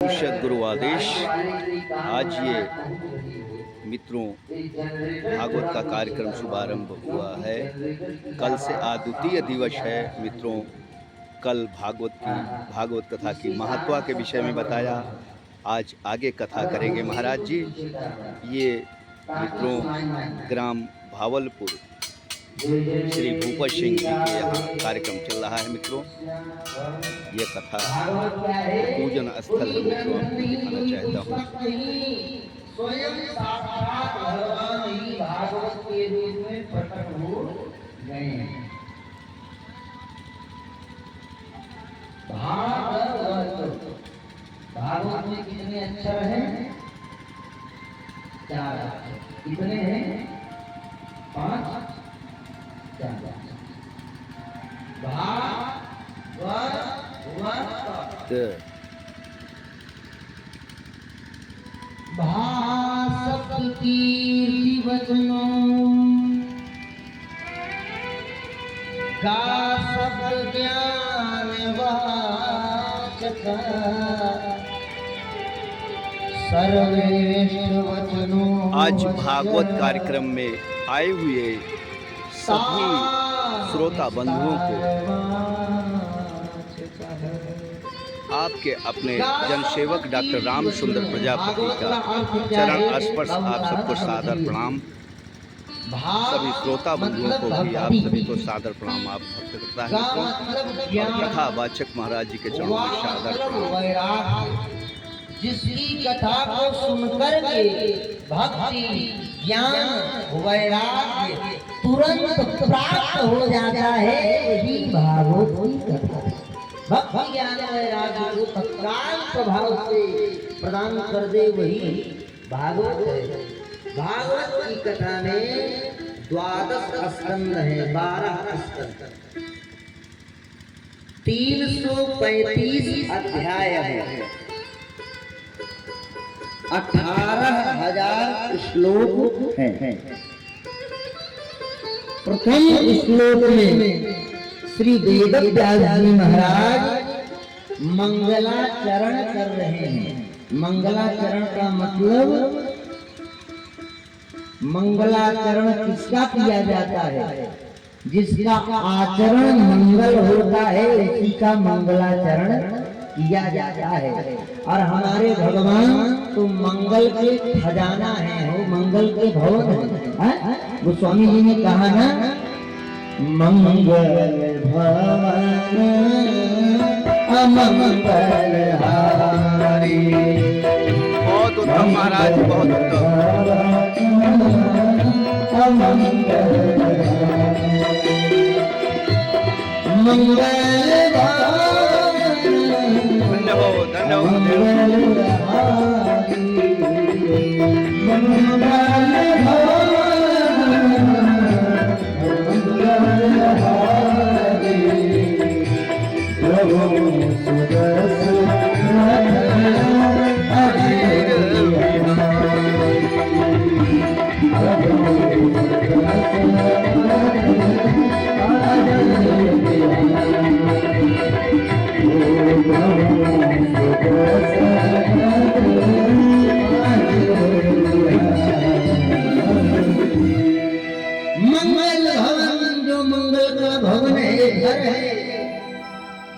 परमपूज्य गुरु आदेश। आज ये मित्रों भागवत का कार्यक्रम शुभारंभ हुआ है। कल से अद्वितीय दिवस है मित्रों। कल भागवत कथा की महत्व के विषय में बताया। आज आगे कथा करेंगे महाराज जी। ये मित्रों ग्राम भावलपुर श्री भूपत सिंह जी के यहाँ कार्यक्रम चल रहा है मित्रों। ये कथा पूजन स्थल है मित्रों, आपको दिखाना चाहता हूँ। स्वयं साक्षात भगवान ही भागवत के रूप में प्रकट हो गए हैं। भागवत में कितने अक्षर हैं? 4 अक्षर। कितने हैं? 5 आज भागवत कार्यक्रम में आए हुए सभी श्रोता बंधुओं को आपके अपने जनसेवक डॉक्टर राम सुंदर प्रजापति का चरण स्पर्श आप सबको सादर प्रणाम। सभी श्रोता बंधुओं को भी आप सभी को सादर प्रणाम आप भक्त करता है। और कथा वाचक महाराज जी के चरणों में सादर प्रणाम। जिसकी कथा को सुनकर के भक्ति ज्ञान वैराग्य तुरंत प्राप्त हो जाता है, वही भागवत की कथा। भक्ति ज्ञान वैराग्य को तत्काल प्रभाव से प्रदान कर दे, वही भागवत है। भागवत की कथा में 12 स्कंद है, 12 स्कंद, 335 अध्याय है, 18,000 श्लोक हैं। प्रथम श्लोक में श्री वेदव्यास जी महाराज मंगलाचरण कर रहे हैं। मंगलाचरण का मतलब, मंगलाचरण किसका किया जाता है? जिसका आचरण मंगल होता है उसी का मंगलाचरण किया जाता है। और हमारे भगवान तो मंगल के खजाना है, वो मंगल के भवन है। वो स्वामी जी ने कहा ना, मंगल भवन अमंगल हारी। बहुत उत्तम महाराज, बहुत उत्तम। मंगल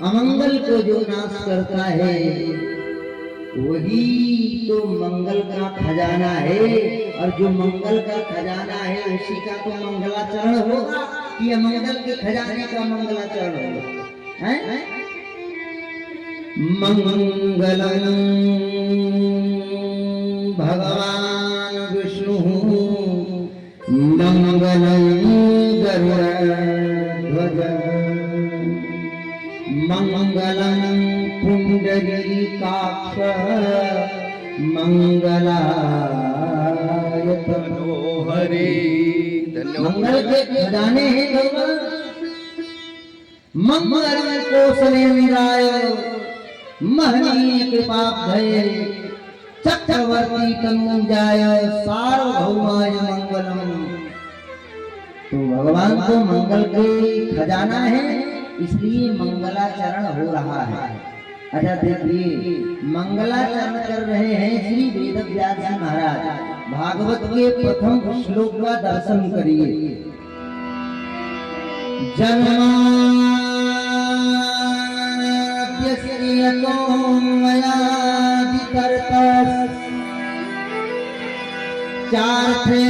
अमंगल को जो नाश करता है वही तो मंगल का खजाना है। और जो मंगल का खजाना है उसी का तो मंगलाचरण होगा, कि अमंगल के खजाने का मंगलाचरण होगा। हैं? मंगलम भगवान विष्णु मंगलम गरुड़ध्वज मंगलम पुंडरीकाक्ष मंगलाय मनोहरि। मंगल के खजाने हैं भगवान। मंगलम कौशलेन्द्राय महनीय कृपाब्धये चक्रवर्ती तनूजाय सार्वभौमाय मंगलम। तो भगवान तो मंगल के खजाना है, इसलिए मंगलाचरण हो रहा है। अच्छा देखिए, मंगलाचरण कर रहे हैं श्री वेदव्यास जी महाराज। भागवत के प्रथम श्लोक का दर्शन करिए। जन्माद्यस्य मयादितरतः चार्थे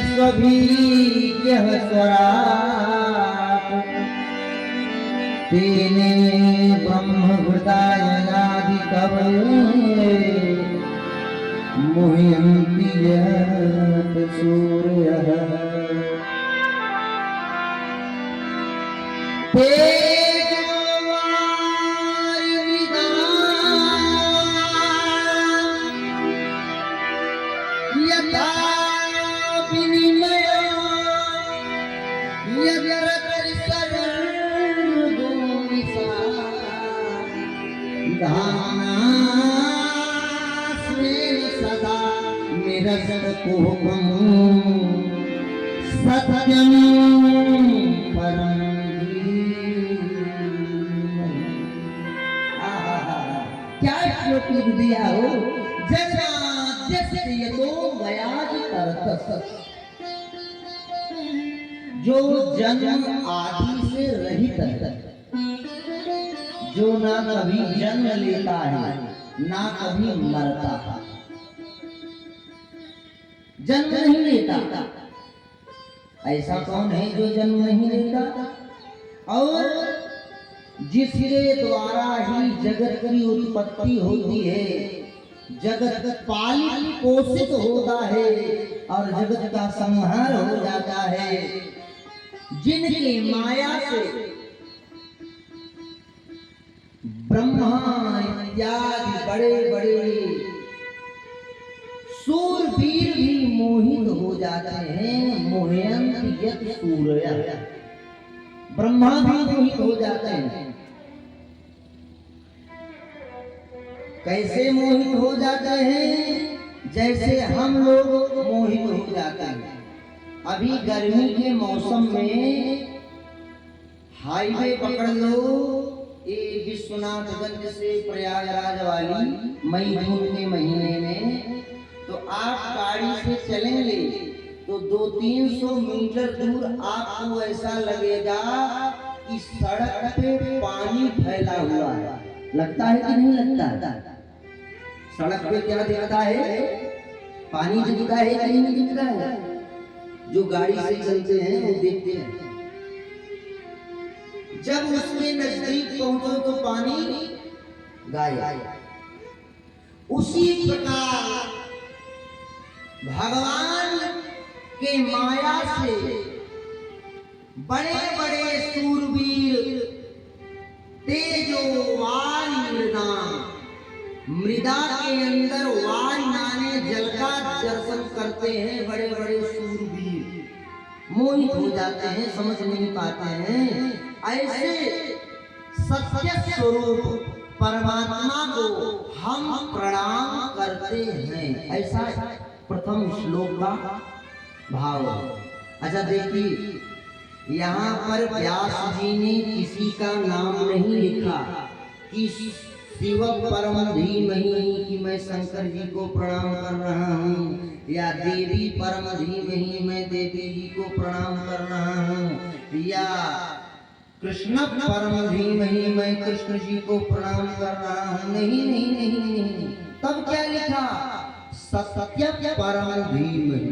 स्वभीर्यः स्वराट् तेने ब्रह्मभृतायनादि कवये मुह्यन्ति यत् सूर्यः यथा विनिमयो सदा निरस्तकोपम् सत्यं परं क्या श्लोक लिख दिया हो। जन्माद्यस्य यतो मयादितरतः, जो जन्म आदि से रहित है, जो ना कभी जन्म लेता है ना कभी मरता है, जन्म नहीं लेता। ऐसा कौन है जो जन्म नहीं लेता और जिसके द्वारा ही जगत की उत्पत्ति होती है, जगत पालित पोषित होता है और जगत का संहार हो जाता है, जिनकी माया से ब्रह्मा इत्यादि बड़े बड़े सूरवीर भी मोहित हो जाते हैं। मोहयन्ति यत् सूर्यः, ब्रह्मा भी मोहित हो जाते हैं। कैसे मोहित हो जाते हैं? जैसे हम लोग मोहित हो जाते हैं। अभी गर्मी के मौसम में हाईवे पकड़ लो, ये विश्वनाथगंज से प्रयागराज वाली मई जून के महीने में, तो आप गाड़ी से चलेंगे तो 200-300 मीटर दूर आपको ऐसा लगेगा कि सड़क पे पानी फैला हुआ है। लगता है कि नहीं लगता? सड़क पे क्या दिखता है? पानी दिखता है कि नहीं दिखता है? जो गाड़ी से चलते हैं वो देखते हैं। जब उसके नजदीक पहुंचो तो पानी गायब। उसी प्रकार भगवान के माया से बड़े बड़े सूरवीर तेजोवान मृदा के अंदर वायुनाने जल का दर्शन करते हैं। बड़े बड़े सूरवीर मोहित हो जाते हैं, समझ नहीं पाते हैं। ऐसे सत्य स्वरूप परमात्मा को हम प्रणाम करते हैं। ऐसा प्रथम श्लोक का भाव। अच्छा देखिए, यहाँ पर व्यास जी ने किसी का नाम नहीं लिखा कि शिव परम धीमहि कि मैं शंकर जी को प्रणाम कर रहा हूँ, या देवी परम धीमहि मैं देवी जी को प्रणाम कर रहा हूँ, या कृष्ण परम धीमहि मैं कृष्ण जी को प्रणाम कर रहा हूँ। नहीं नहीं नहीं नहीं, तब क्या लिखा? सत्यम परम धीमहि,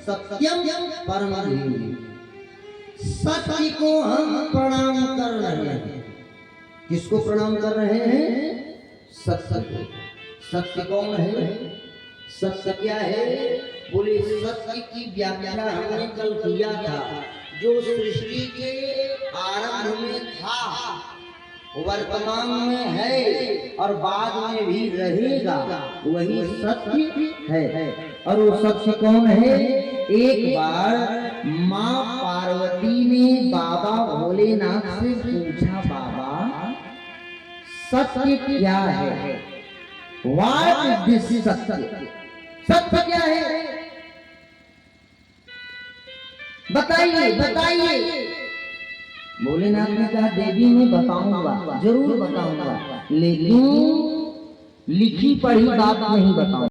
सत्यम परम धीमहि। सत्य को हम प्रणाम कर रहे हैं। किसको प्रणाम कर रहे हैं? सत्य को। सत्य कौन है? सत्य क्या है? बोले सत्य की व्याख्या हमने कल किया था। जो सृष्टि के आरंभ में था, वर्तमान में है और बाद में भी रहेगा, वही सत्य है। और वो सत्य कौन है? एक बार माँ पार्वती ने बाबा भोलेनाथ से पूछा, बाबा सत्य क्या है? व्हाट इज दिस सत्य? सत्य क्या है? बताइए बताइए। भोलेनाथ ने कहा, देवी मैं बताऊंगा, जरूर बताऊंगा। लेकिन लिखी पढ़ी बात नहीं बताऊं।